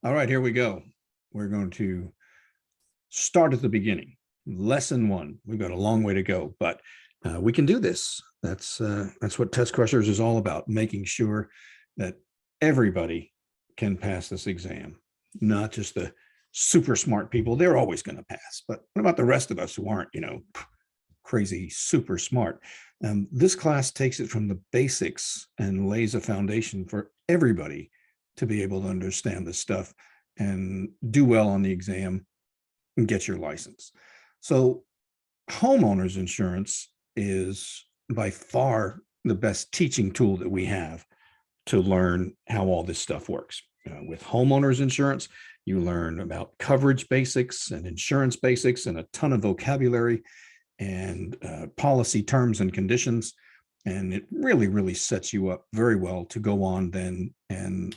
All right, here we go. We're going to start at the beginning. Lesson one. We've got a long way to go, but we can do this. That's what Test Crushers is all about, making sure that everybody can pass this exam, not just the super smart people. They're always going to pass. But what about the rest of us who aren't, crazy super smart? This class takes it from the basics and lays a foundation for everybody to be able to understand this stuff and do well on the exam and get your license. So homeowners insurance is by far the best teaching tool that we have to learn how all this stuff works. With homeowners insurance, you learn about coverage basics and insurance basics and a ton of vocabulary and policy terms and conditions. And it really, really sets you up very well to go on then and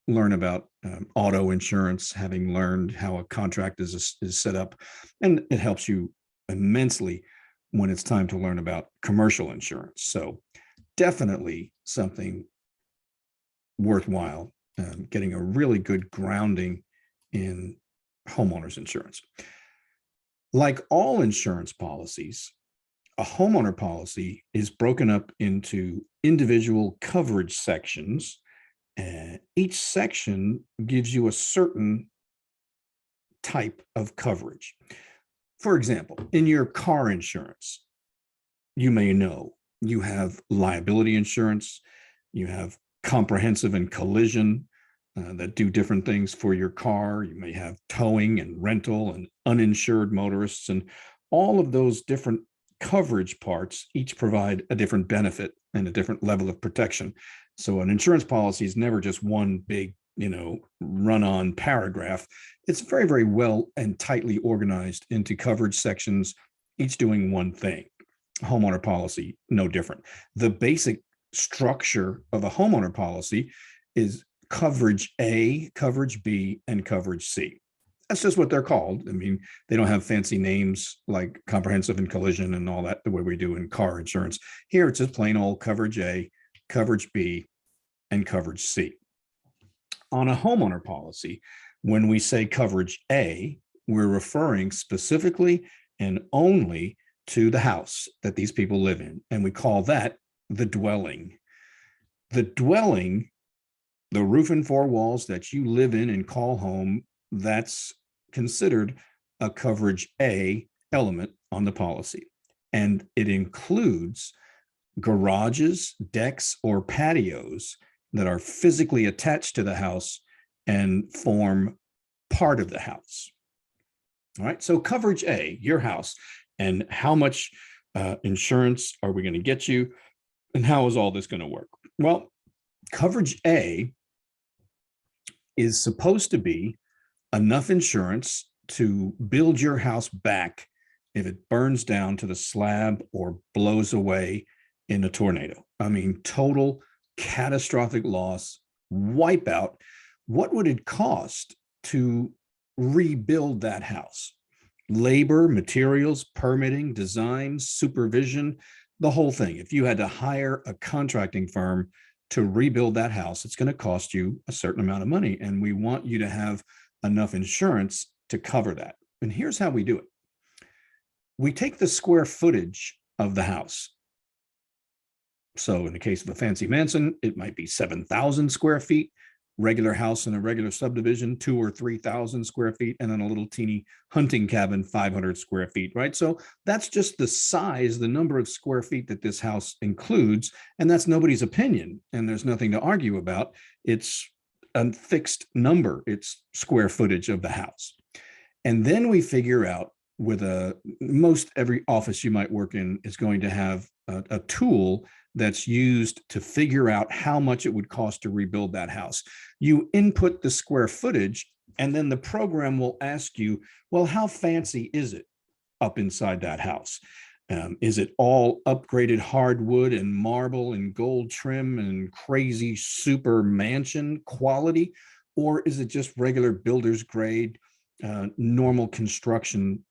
learn about auto insurance, having learned how a contract is set up. And it helps you immensely when it's time to learn about commercial insurance. So definitely something worthwhile, getting a really good grounding in homeowners insurance. Like all insurance policies, a homeowner policy is broken up into individual coverage sections, and each section gives you a certain type of coverage. For example, in your car insurance, you may know you have liability insurance, you have comprehensive and collision that do different things for your car. You may have towing and rental and uninsured motorists, and all of those different coverage parts each provide a different benefit and a different level of protection. So an insurance policy is never just one big, run-on paragraph. It's very, very well and tightly organized into coverage sections, each doing one thing. Homeowner policy, no different. The basic structure of a homeowner policy is coverage A, coverage B, and coverage C. That's just what they're called. I mean, they don't have fancy names like comprehensive and collision and all that the way we do in car insurance. Here, it's just plain old coverage A, coverage B, and coverage C. On a homeowner policy, when we say coverage A, we're referring specifically and only to the house that these people live in, and we call that the dwelling. The dwelling, the roof and four walls that you live in and call home, that's considered a coverage A element on the policy. And it includes garages, decks, or patios that are physically attached to the house and form part of the house. All right, so coverage A, your house, and how much insurance are we going to get you, and how is all this going to work? Well, coverage A is supposed to be enough insurance to build your house back if it burns down to the slab or blows away in a tornado. I mean, total catastrophic loss, wipeout. What would it cost to rebuild that house? Labor, materials, permitting, design, supervision, the whole thing. If you had to hire a contracting firm to rebuild that house, it's going to cost you a certain amount of money. And we want you to have enough insurance to cover that. And here's how we do it. We take the square footage of the house. So in the case of a fancy mansion, it might be 7,000 square feet. Regular house in a regular subdivision, 2,000 or 3,000 square feet, and then a little teeny hunting cabin, 500 square feet, right? So that's just the size, the number of square feet that this house includes, and that's nobody's opinion, and there's nothing to argue about. It's a fixed number, it's square footage of the house. And then we figure out with most every office you might work in is going to have a tool that's used to figure out how much it would cost to rebuild that house. You input the square footage, and then the program will ask you, well, how fancy is it up inside that house? Is it all upgraded hardwood and marble and gold trim and crazy super mansion quality? Or is it just regular builder's grade, normal construction,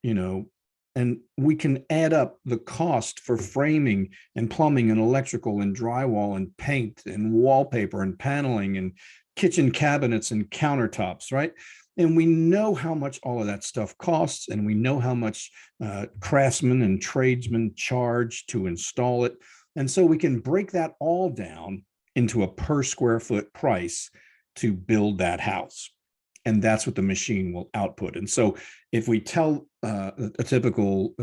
And we can add up the cost for framing and plumbing and electrical and drywall and paint and wallpaper and paneling and kitchen cabinets and countertops, right? And we know how much all of that stuff costs, and we know how much craftsmen and tradesmen charge to install it. And so we can break that all down into a per square foot price to build that house. And that's what the machine will output. And so if we tell a typical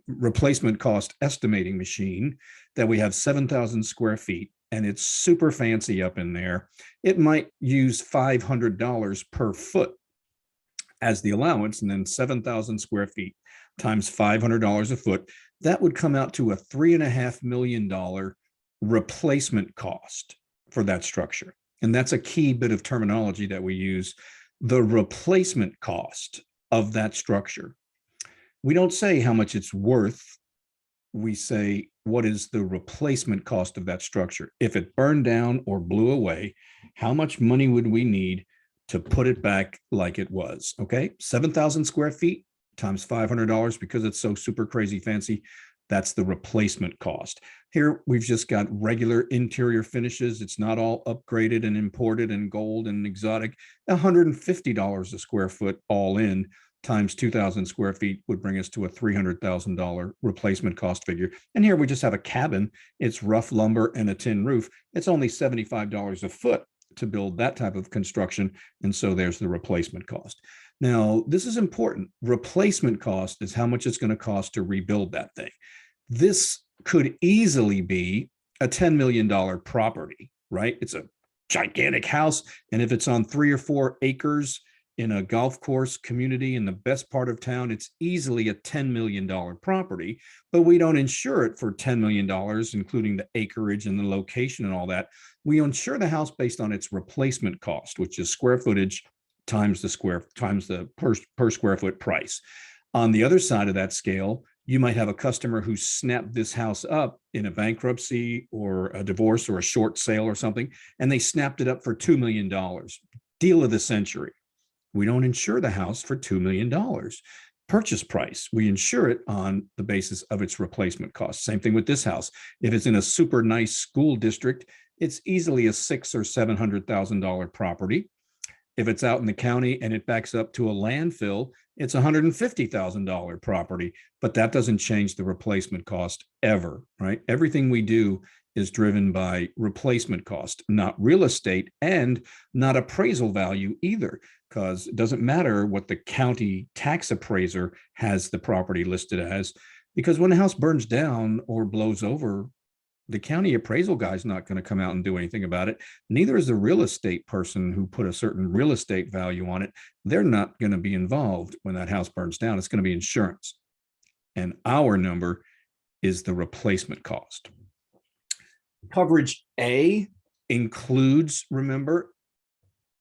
replacement cost estimating machine that we have 7,000 square feet and it's super fancy up in there, it might use $500 per foot as the allowance, and then 7,000 square feet times $500 a foot, that would come out to a $3.5 million replacement cost for that structure. And that's a key bit of terminology that we use, the replacement cost of that structure. We don't say how much it's worth. We say, what is the replacement cost of that structure? If it burned down or blew away, how much money would we need to put it back like it was? Okay, 7,000 square feet times $500 because it's so super crazy fancy. That's the replacement cost. Here, we've just got regular interior finishes. It's not all upgraded and imported and gold and exotic. $150 a square foot all in times 2,000 square feet would bring us to a $300,000 replacement cost figure. And here we just have a cabin. It's rough lumber and a tin roof. It's only $75 a foot to build that type of construction. And so there's the replacement cost. Now, this is important. Replacement cost is how much it's going to cost to rebuild that thing. This could easily be a $10 million property, right? It's a gigantic house. And if it's on 3 or 4 acres in a golf course community in the best part of town, it's easily a $10 million property, but we don't insure it for $10 million, including the acreage and the location and all that. We insure the house based on its replacement cost, which is square footage times the per square foot price. On the other side of that scale, you might have a customer who snapped this house up in a bankruptcy or a divorce or a short sale or something, and they snapped it up for $2 million. Deal of the century. We don't insure the house for $2 million. Purchase price, we insure it on the basis of its replacement cost. Same thing with this house. If it's in a super nice school district, it's easily a $600,000 or $700,000 property. If it's out in the county and it backs up to a landfill, it's a $150,000 property, but that doesn't change the replacement cost ever, right? Everything we do is driven by replacement cost, not real estate and not appraisal value either, because it doesn't matter what the county tax appraiser has the property listed as, because when the house burns down or blows over, the county appraisal guy's not going to come out and do anything about it. Neither is the real estate person who put a certain real estate value on it. They're not going to be involved when that house burns down. It's going to be insurance. And our number is the replacement cost. Coverage A includes, remember,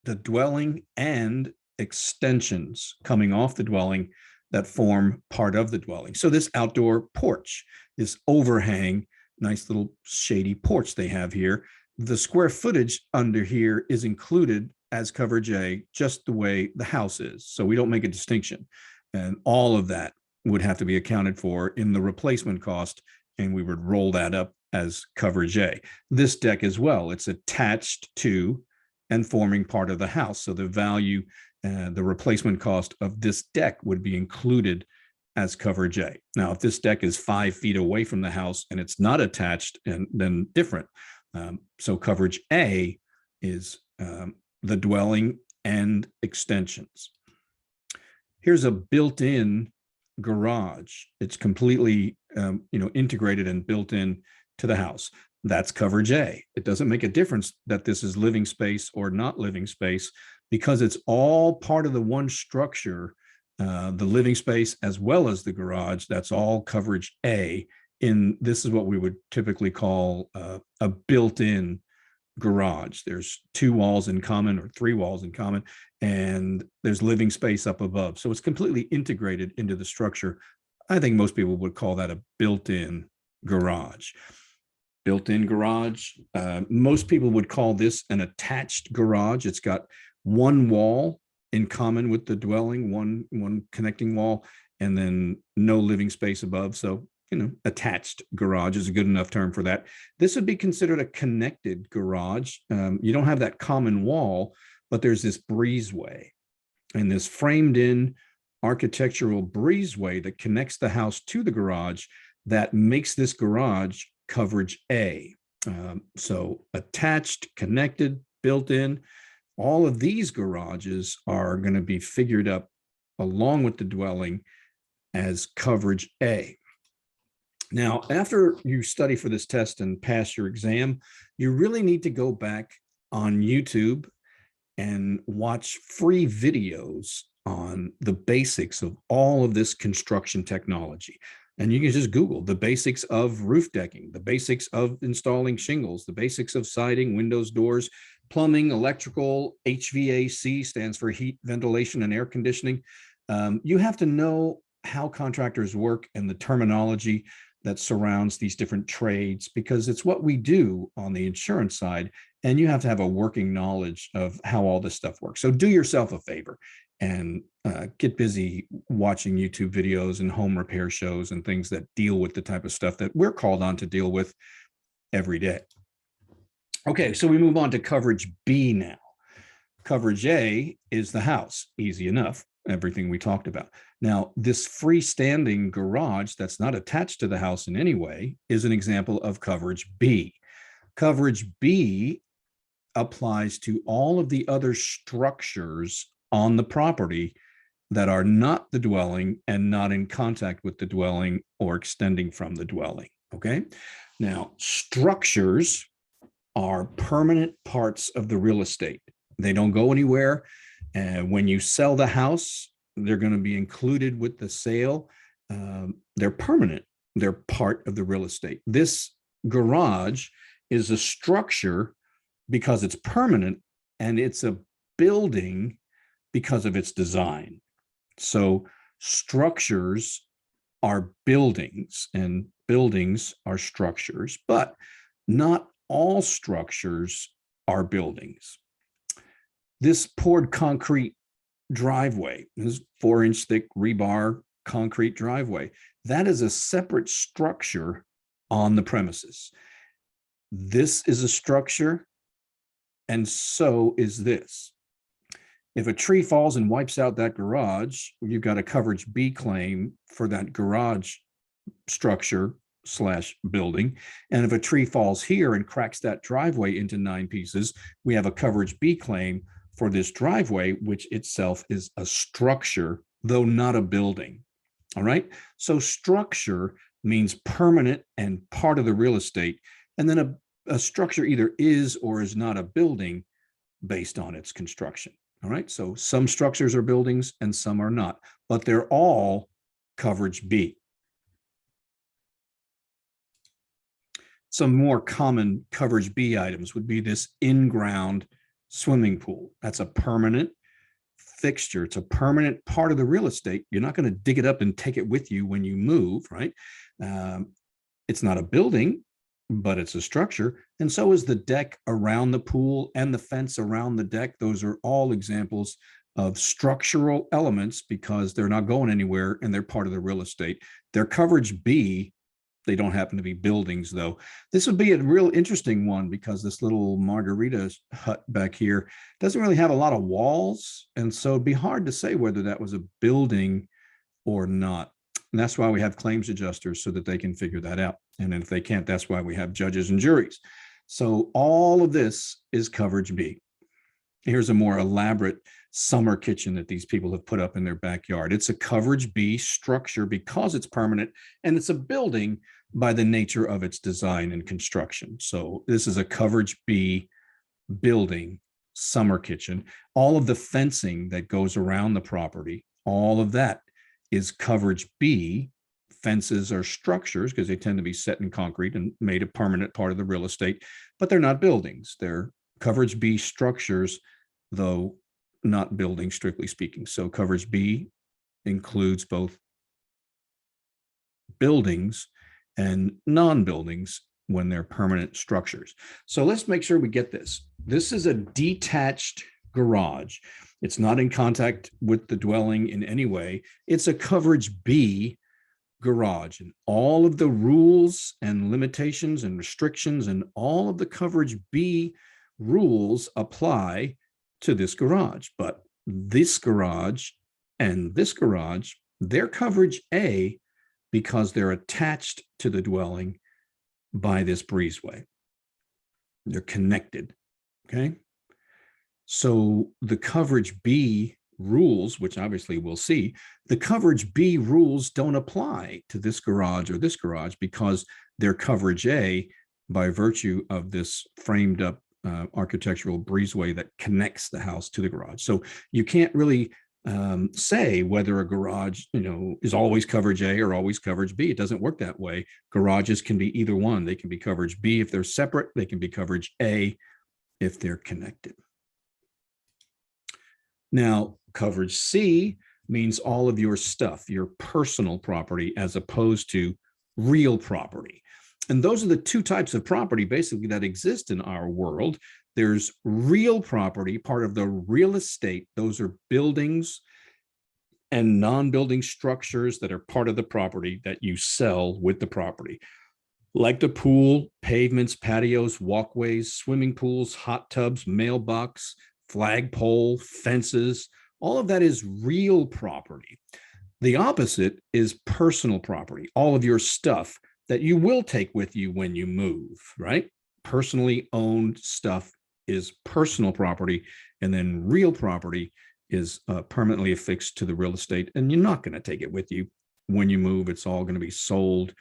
the dwelling and extensions coming off the dwelling that form part of the dwelling. So this outdoor porch, this overhang, nice little shady porch they have here, the square footage under here is included as coverage A, just the way the house is. So we don't make a distinction. And all of that would have to be accounted for in the replacement cost, and we would roll that up as coverage A. This deck as well, it's attached to and forming part of the house. So the value, the replacement cost of this deck would be included as coverage A. Now, if this deck is 5 feet away from the house and it's not attached, and then different. So coverage A is the dwelling and extensions. Here's a built-in garage. It's completely integrated and built in to the house. That's coverage A. It doesn't make a difference that this is living space or not living space, because it's all part of the one structure, the living space as well as the garage. That's all coverage A. This is what we would typically call a built-in garage. There's 2 walls in common or 3 walls in common, and there's living space up above. So it's completely integrated into the structure. I think most people would call that a built-in garage. Built-in garage. Most people would call this an attached garage. It's got one wall in common with the dwelling, one connecting wall, and then no living space above. So, attached garage is a good enough term for that. This would be considered a connected garage. You don't have that common wall, but there's this breezeway, and this framed in architectural breezeway that connects the house to the garage that makes this garage coverage A. So attached, connected, built in, all of these garages are going to be figured up along with the dwelling as coverage A. Now, after you study for this test and pass your exam, you really need to go back on YouTube and watch free videos on the basics of all of this construction technology. And you can just Google the basics of roof decking, the basics of installing shingles, the basics of siding, windows, doors, plumbing, electrical, HVAC stands for heat, ventilation, and air conditioning. You have to know how contractors work and the terminology that surrounds these different trades, because it's what we do on the insurance side, and you have to have a working knowledge of how all this stuff works. So do yourself a favor and get busy watching YouTube videos and home repair shows and things that deal with the type of stuff that we're called on to deal with every day. Okay, so we move on to coverage B now. Coverage A is the house, easy enough, everything we talked about. Now, this freestanding garage that's not attached to the house in any way is an example of coverage B. Coverage B applies to all of the other structures on the property that are not the dwelling and not in contact with the dwelling or extending from the dwelling. Okay. Now, structures are permanent parts of the real estate. They don't go anywhere. And when you sell the house, they're going to be included with the sale. They're permanent. They're part of the real estate. This garage is a structure because it's permanent, and it's a building because of its design. So structures are buildings and buildings are structures, but not all structures are buildings. This poured concrete driveway, this 4-inch thick rebar concrete driveway, that is a separate structure on the premises. This is a structure, and so is this. If a tree falls and wipes out that garage, you've got a coverage B claim for that garage structure / building. And if a tree falls here and cracks that driveway into 9 pieces, we have a coverage B claim for this driveway, which itself is a structure, though not a building. All right. So structure means permanent and part of the real estate. And then a structure either is or is not a building based on its construction. All right. So some structures are buildings and some are not, but they're all coverage B. Some more common coverage B items would be this in-ground swimming pool. That's a permanent fixture. It's a permanent part of the real estate. You're not going to dig it up and take it with you when you move, right? It's not a building, but it's a structure. And so is the deck around the pool and the fence around the deck. Those are all examples of structural elements because they're not going anywhere and they're part of the real estate. They're coverage B. They don't happen to be buildings, though. This would be a real interesting one because this little margarita hut back here doesn't really have a lot of walls. And so it'd be hard to say whether that was a building or not. And that's why we have claims adjusters, so that they can figure that out. And if they can't, that's why we have judges and juries. So all of this is coverage B. Here's a more elaborate summer kitchen that these people have put up in their backyard. It's a coverage B structure because it's permanent, and it's a building by the nature of its design and construction. So this is a coverage B building summer kitchen. All of the fencing that goes around the property, all of that is coverage B. Fences are structures because they tend to be set in concrete and made a permanent part of the real estate, but they're not buildings. They're coverage B structures, though not buildings, strictly speaking. So coverage B includes both buildings and non-buildings when they're permanent structures. So let's make sure we get this. This is a detached garage. It's not in contact with the dwelling in any way. It's a coverage B garage, and all of the rules and limitations and restrictions and all of the coverage B rules apply to this garage. But this garage and this garage, they're coverage A because they're attached to the dwelling by this breezeway. They're connected. Okay. So the coverage B rules, which obviously we'll see, the coverage B rules don't apply to this garage or this garage because they're coverage A by virtue of this framed up architectural breezeway that connects the house to the garage. So you can't really say whether a garage, is always coverage A or always coverage B. It doesn't work that way. Garages can be either one. They can be coverage B if they're separate. They can be coverage A if they're connected. Now, coverage C means all of your stuff, your personal property, as opposed to real property. And those are the two types of property basically that exist in our world. There's real property, part of the real estate. Those are buildings and non-building structures that are part of the property that you sell with the property, like the pool, pavements, patios, walkways, swimming pools, hot tubs, mailbox, flagpole, fences. All of that is real property. The opposite is personal property, all of your stuff that you will take with you when you move, right? Personally owned stuff is personal property, and then real property is permanently affixed to the real estate, and you're not going to take it with you when you move. It's all going to be sold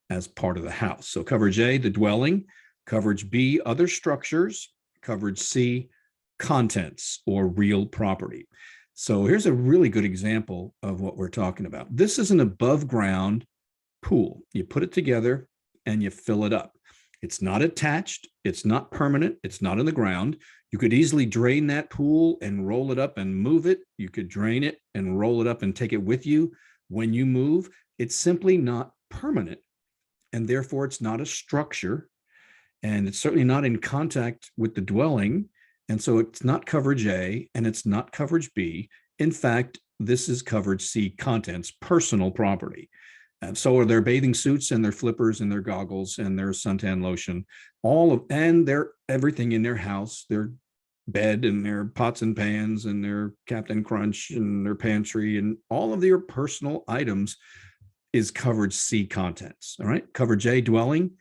as part of the house. So coverage A, the dwelling; coverage B, other structures; coverage C, contents or real property. So here's a really good example of what we're talking about. This is an above ground pool. You put it together and you fill it up. It's not attached. It's not permanent. It's not in the ground. You could easily drain that pool and roll it up and move it. You could drain it and roll it up and take it with you when you move. It's simply not permanent, and therefore it's not a structure, and it's certainly not in contact with the dwelling. And so it's not coverage A and it's not coverage B. In fact, this is coverage C, contents, personal property. And so are their bathing suits and their flippers and their goggles and their suntan lotion, and their everything in their house, their bed and their pots and pans and their Captain Crunch and their pantry, and all of their personal items is coverage C, contents. All right. Coverage A, dwelling;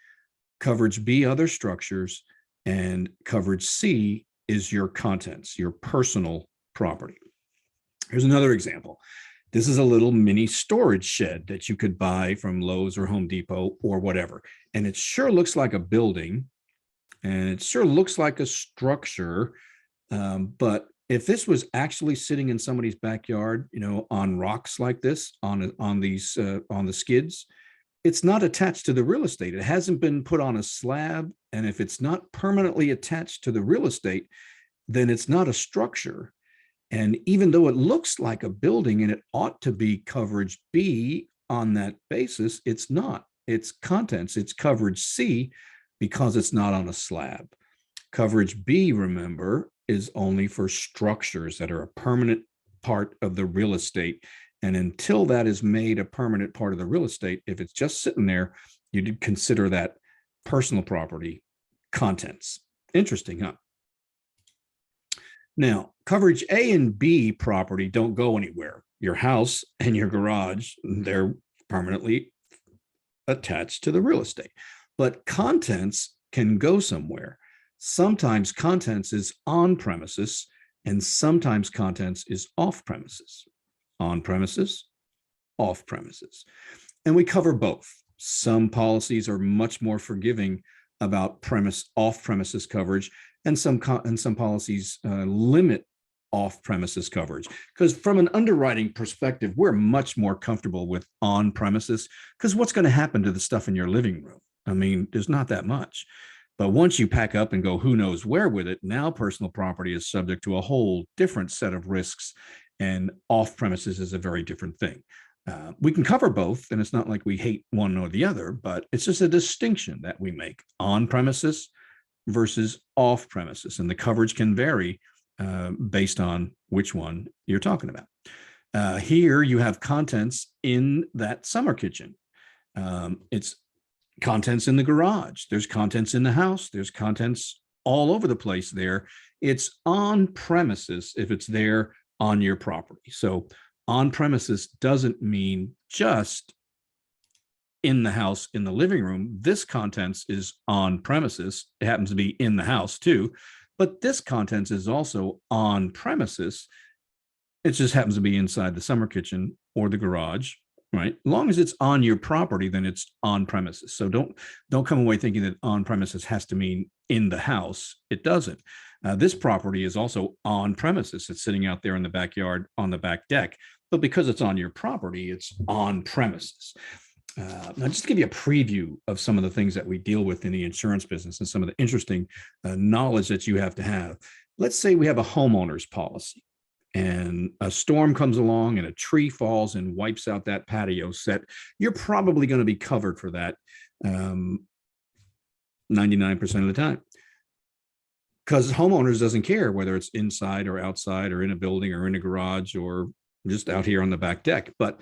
coverage B, other structures; and coverage C is your contents, your personal property. Here's another example. This is a little mini storage shed that you could buy from Lowe's or Home Depot or whatever. And it sure looks like a building, and it sure looks like a structure. But if this was actually sitting in somebody's backyard, on rocks like this, on the skids, it's not attached to the real estate. It hasn't been put on a slab. And if it's not permanently attached to the real estate, then it's not a structure. And even though it looks like a building and it ought to be coverage B on that basis, it's not. It's contents. It's coverage C because it's not on a slab. Coverage B, remember, is only for structures that are a permanent part of the real estate. And until that is made a permanent part of the real estate, if it's just sitting there, you'd consider that personal property, contents. Interesting, huh? Now, coverage A and B property don't go anywhere. Your house and your garage, they're permanently attached to the real estate. But contents can go somewhere. Sometimes contents is on premises, and sometimes contents is off premises. On premises, off premises. And we cover both. Some policies are much more forgiving about off premises coverage, and some policies limit off premises coverage. Because from an underwriting perspective, we're much more comfortable with on premises, because what's going to happen to the stuff in your living room? I mean, there's not that much. But once you pack up and go who knows where with it, now personal property is subject to a whole different set of risks, and off premises is a very different thing. We can cover both, and it's not like we hate one or the other, but it's just a distinction that we make: on premises versus off premises. And the coverage can vary based on which one you're talking about. Here you have contents in that summer kitchen. It's contents in the garage. There's contents in the house. There's contents all over the place there. It's on premises if it's there on your property. So on premises doesn't mean just in the house, in the living room. This contents is on premises. It happens to be in the house too, but this contents is also on premises. It just happens to be inside the summer kitchen or the garage, right? As long as it's on your property, then it's on premises. So don't come away thinking that on premises has to mean in the house. It doesn't. This property is also on premises. It's sitting out there in the backyard on the back deck, but because it's on your property, it's on premises. Now, just to give you a preview of some of the things that we deal with in the insurance business and some of the interesting knowledge that you have to have. Let's say we have a homeowner's policy and a storm comes along and a tree falls and wipes out that patio set. You're probably going to be covered for that 99% of the time, because homeowners doesn't care whether it's inside or outside or in a building or in a garage or just out here on the back deck. But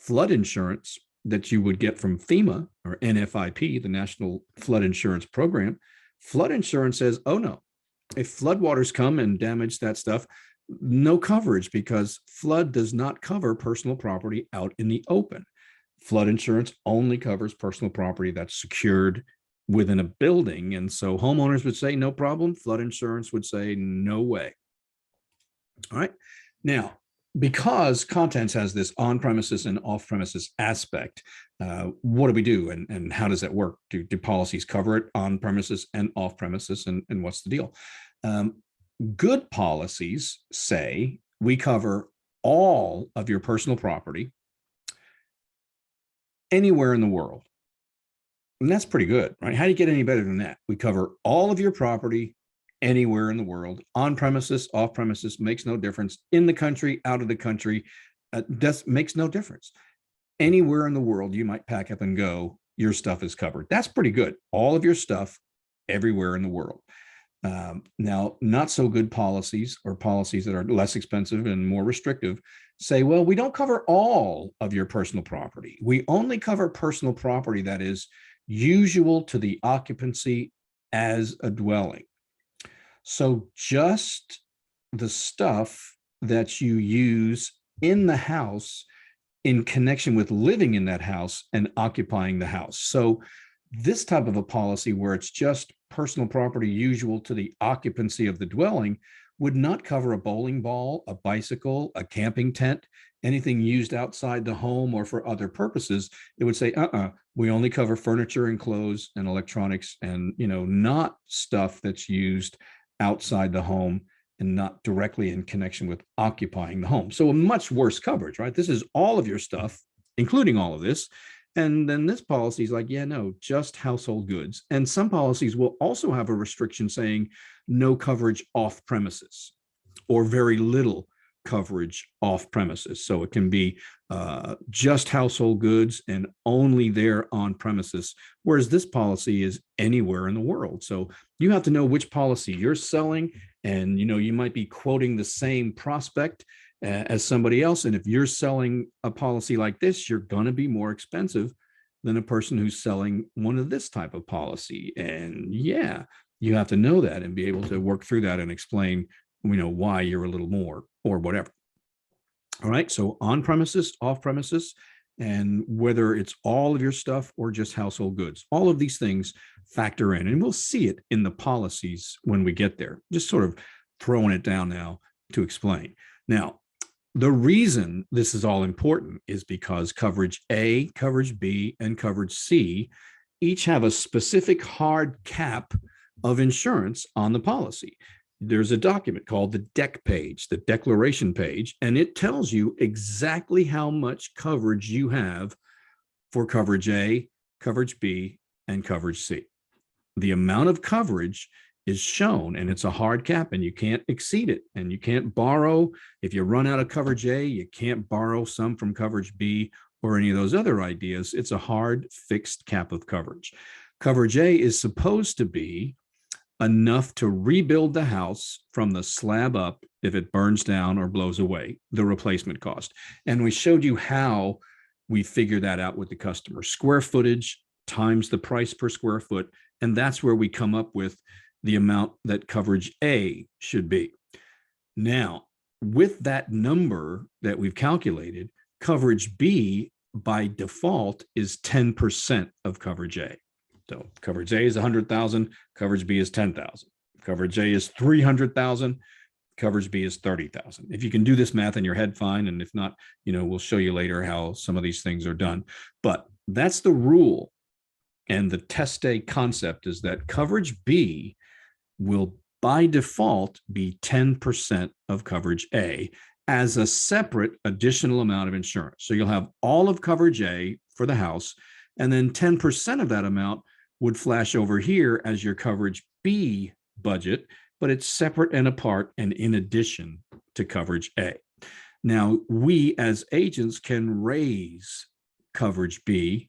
flood insurance that you would get from FEMA or NFIP, the National Flood Insurance Program, flood insurance says, oh no, if floodwaters come and damage that stuff, no coverage, because flood does not cover personal property out in the open. Flood insurance only covers personal property that's secured within a building. And so homeowners would say, no problem. Flood insurance would say, no way. All right. Now, because contents has this on-premises and off-premises aspect, what do we do and how does that work? Do policies cover it on-premises and off-premises, and what's the deal? Good policies say we cover all of your personal property anywhere in the world. And that's pretty good, right? How do you get any better than that? We cover all of your property anywhere in the world, on premises, off premises, makes no difference. In the country, out of the country, makes no difference. Anywhere in the world you might pack up and go, your stuff is covered. That's pretty good. All of your stuff everywhere in the world. Now, not so good policies, or policies that are less expensive and more restrictive, say, well, we don't cover all of your personal property. We only cover personal property that is usual to the occupancy as a dwelling. So just the stuff that you use in the house in connection with living in that house and occupying the house. So this type of a policy where it's just personal property usual to the occupancy of the dwelling would not cover a bowling ball, a bicycle, a camping tent, anything used outside the home or for other purposes. It would say, we only cover furniture and clothes and electronics, and not stuff that's used outside the home and not directly in connection with occupying the home. So a much worse coverage, right? This is all of your stuff, including all of this. And then this policy is like, yeah, no, just household goods. And some policies will also have a restriction saying no coverage off premises, or very little coverage off premises. So it can be just household goods and only there on premises, whereas this policy is anywhere in the world. So you have to know which policy you're selling, and you might be quoting the same prospect as somebody else. And if you're selling a policy like this, you're going to be more expensive than a person who's selling one of this type of policy. And yeah, you have to know that and be able to work through that and explain, why you're a little more or whatever. All right. So on premises, off premises, and whether it's all of your stuff or just household goods, all of these things factor in, and we'll see it in the policies when we get there. Just sort of throwing it down now to explain. Now, the reason this is all important is because coverage A, coverage B, and coverage C each have a specific hard cap of insurance on the policy. There's a document called the DEC page, the declaration page, and it tells you exactly how much coverage you have for coverage A, coverage B, and coverage C. The amount of coverage is shown, and it's a hard cap, and you can't exceed it, and you can't borrow. If you run out of coverage A, you can't borrow some from coverage B or any of those other ideas. It's a hard fixed cap of coverage. Coverage A is supposed to be enough to rebuild the house from the slab up if it burns down or blows away, the replacement cost. And we showed you how we figure that out with the customer. Square footage times the price per square foot. And that's where we come up with the amount that coverage A should be. Now, with that number that we've calculated, coverage B by default is 10% of coverage A. So coverage A is 100,000, coverage B is 10,000. Coverage A is 300,000, coverage B is 30,000. If you can do this math in your head, fine. And if not, we'll show you later how some of these things are done. But that's the rule. And the test day concept is that coverage B will by default be 10% of coverage A as a separate additional amount of insurance. So you'll have all of coverage A for the house, and then 10% of that amount would flash over here as your coverage B budget, but it's separate and apart and in addition to coverage A. Now, we as agents can raise coverage B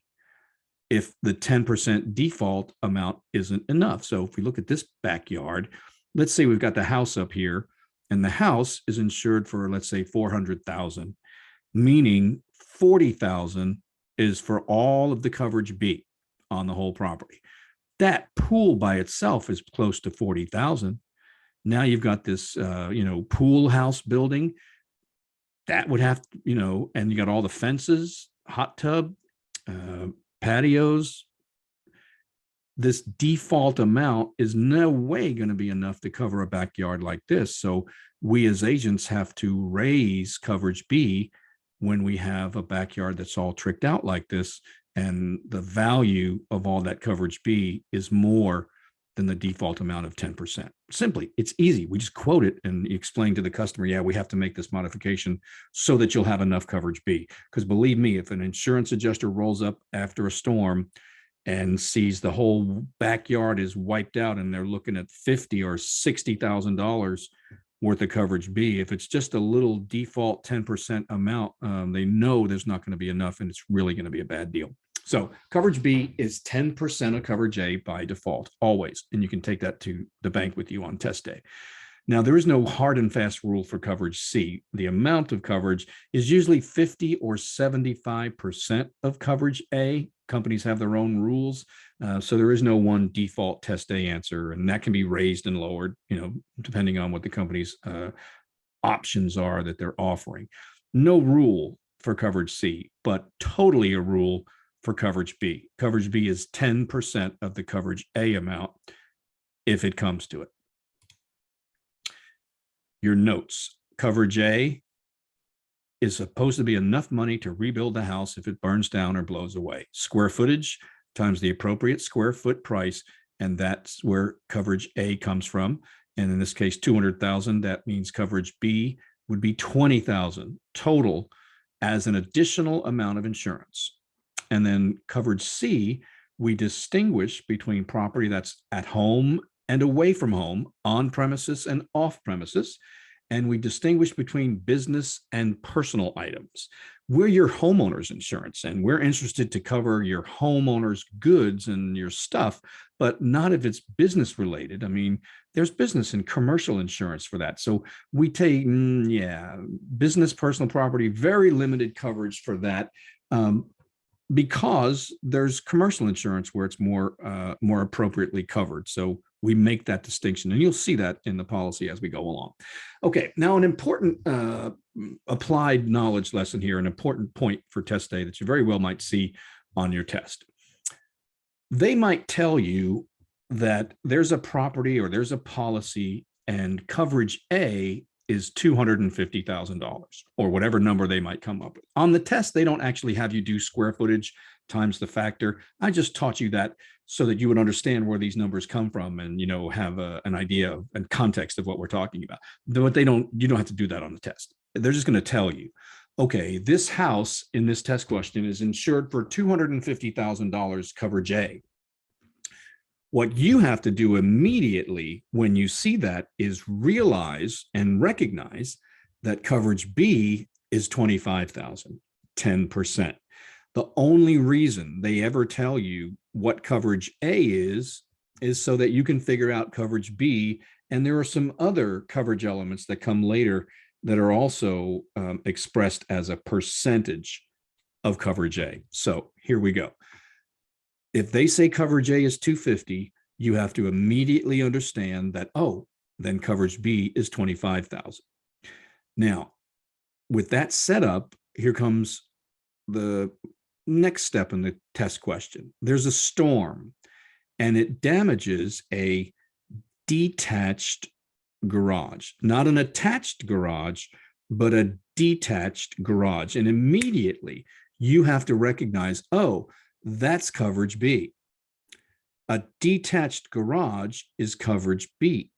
if the 10% default amount isn't enough. So if we look at this backyard, let's say we've got the house up here and the house is insured for, let's say, 400,000, meaning 40,000 is for all of the coverage B on the whole property. That pool by itself is close to 40,000. Now you've got this, pool house building that would have, and you got all the fences, hot tub, patios. This default amount is no way going to be enough to cover a backyard like this. So we as agents have to raise coverage B when we have a backyard that's all tricked out like this, and the value of all that coverage B is more than the default amount of 10%. Simply, it's easy. We just quote it and explain to the customer, yeah, we have to make this modification so that you'll have enough coverage B. Because believe me, if an insurance adjuster rolls up after a storm and sees the whole backyard is wiped out and they're looking at $50,000 or $60,000 worth of coverage B, if it's just a little default 10% amount, they know there's not going to be enough and it's really going to be a bad deal. So coverage B is 10% of coverage A by default, always. And you can take that to the bank with you on test day. Now, there is no hard and fast rule for coverage C. The amount of coverage is usually 50 or 75% of coverage A. Companies have their own rules. So there is no one default test day answer, and that can be raised and lowered, depending on what the company's options are that they're offering. No rule for coverage C, but totally a rule for coverage B. Coverage B is 10% of the coverage A amount if it comes to it. Your notes. Coverage A is supposed to be enough money to rebuild the house if it burns down or blows away. Square footage times the appropriate square foot price, and that's where coverage A comes from. And in this case, 200,000, that means coverage B would be 20,000 total as an additional amount of insurance. And then coverage C, we distinguish between property that's at home and away from home, on premises and off premises. And we distinguish between business and personal items. We're your homeowner's insurance, and we're interested to cover your homeowner's goods and your stuff, but not if it's business related. I mean, there's business and commercial insurance for that. So we take, business, personal property, very limited coverage for that. Because there's commercial insurance where it's more appropriately covered. So we make that distinction, and you'll see that in the policy as we go along. Okay, now an important applied knowledge lesson here, an important point for test day that you very well might see on your test. They might tell you that there's a property or there's a policy and coverage A is $250,000 or whatever number they might come up with. On the test, they don't actually have you do square footage times the factor. I just taught you that so that you would understand where these numbers come from and, have an idea and context of what we're talking about. But you don't have to do that on the test. They're just going to tell you, okay, this house in this test question is insured for $250,000 coverage A. What you have to do immediately when you see that is realize and recognize that coverage B is 25,000, 10%. The only reason they ever tell you what coverage A is is so that you can figure out coverage B. And there are some other coverage elements that come later that are also expressed as a percentage of coverage A. So here we go. If they say coverage A is 250, you have to immediately understand that, oh, then coverage B is 25,000. Now, with that setup, here comes the next step in the test question. There's a storm and it damages a detached garage, not an attached garage, but a detached garage. And immediately you have to recognize, oh, that's coverage B. A detached garage is coverage B.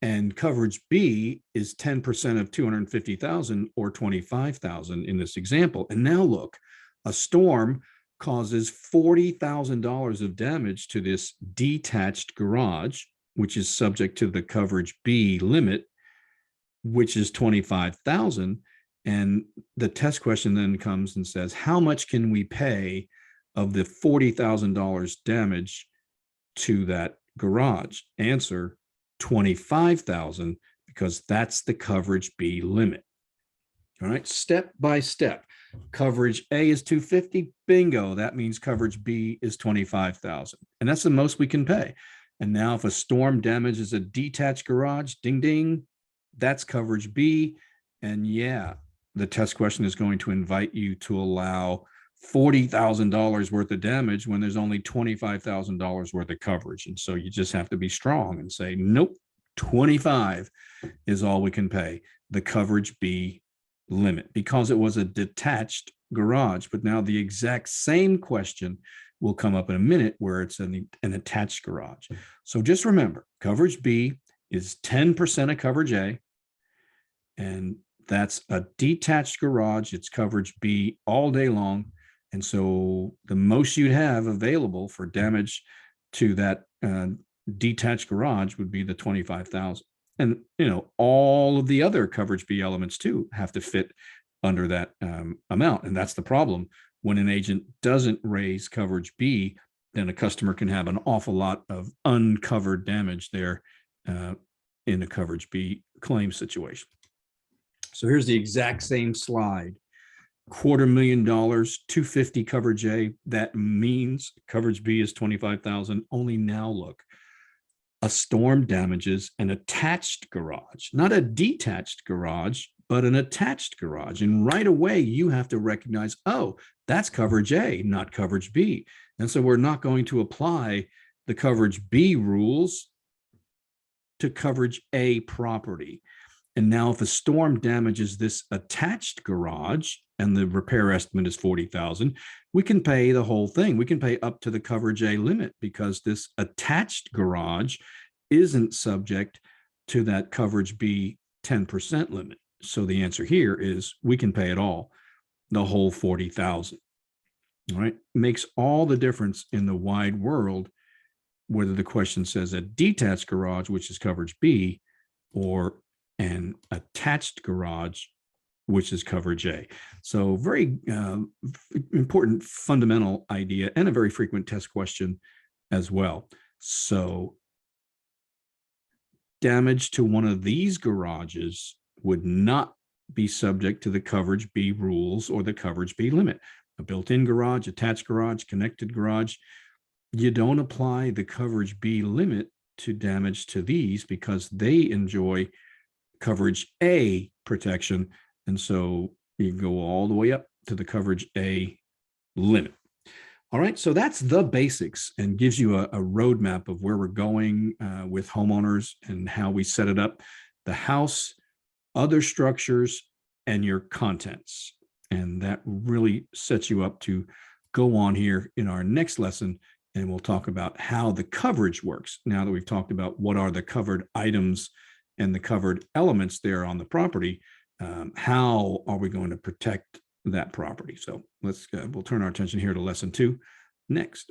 And coverage B is 10% of 250,000 or 25,000 in this example. And now look, a storm causes $40,000 of damage to this detached garage, which is subject to the coverage B limit, which is 25,000. And the test question then comes and says, how much can we pay of the $40,000 damage to that garage? Answer, 25,000, because that's the coverage B limit. All right, step by step. Coverage A is 250, bingo. That means coverage B is 25,000. And that's the most we can pay. And now if a storm damages a detached garage, ding, ding, that's coverage B. And yeah, the test question is going to invite you to allow $40,000 worth of damage when there's only $25,000 worth of coverage. And so you just have to be strong and say, nope, 25 is all we can pay, the coverage B limit, because it was a detached garage. But now the exact same question will come up in a minute where it's an attached garage. So just remember, coverage B is 10% of coverage A, and that's a detached garage. It's coverage B all day long. And so the most you'd have available for damage to that detached garage would be the 25,000. And, all of the other coverage B elements too have to fit under that amount. And that's the problem. When an agent doesn't raise coverage B, then a customer can have an awful lot of uncovered damage there in a coverage B claim situation. So here's the exact same slide. $250,000, 250 coverage A. That means coverage B is 25,000. Only now look, a storm damages an attached garage, not a detached garage, but an attached garage. And right away, you have to recognize, oh, that's coverage A, not coverage B. And so we're not going to apply the coverage B rules to coverage A property. And now if a storm damages this attached garage and the repair estimate is 40,000, we can pay the whole thing. We can pay up to the coverage A limit because this attached garage isn't subject to that coverage B 10% limit. So the answer here is we can pay it all, the whole 40,000. All right. Makes all the difference in the wide world, whether the question says a detached garage, which is coverage B, or an attached garage, which is coverage A. So very important fundamental idea and a very frequent test question as well. So damage to one of these garages would not be subject to the coverage B rules or the coverage B limit. A built-in garage, attached garage, connected garage, you don't apply the coverage B limit to damage to these because they enjoy coverage A protection. And so you can go all the way up to the coverage A limit. All right, so that's the basics and gives you a roadmap of where we're going with homeowners and how we set it up, the house, other structures, and your contents. And that really sets you up to go on here in our next lesson, and we'll talk about how the coverage works. Now that we've talked about what are the covered items and the covered elements there on the property, how are we going to protect that property? So we'll turn our attention here to lesson 2 next.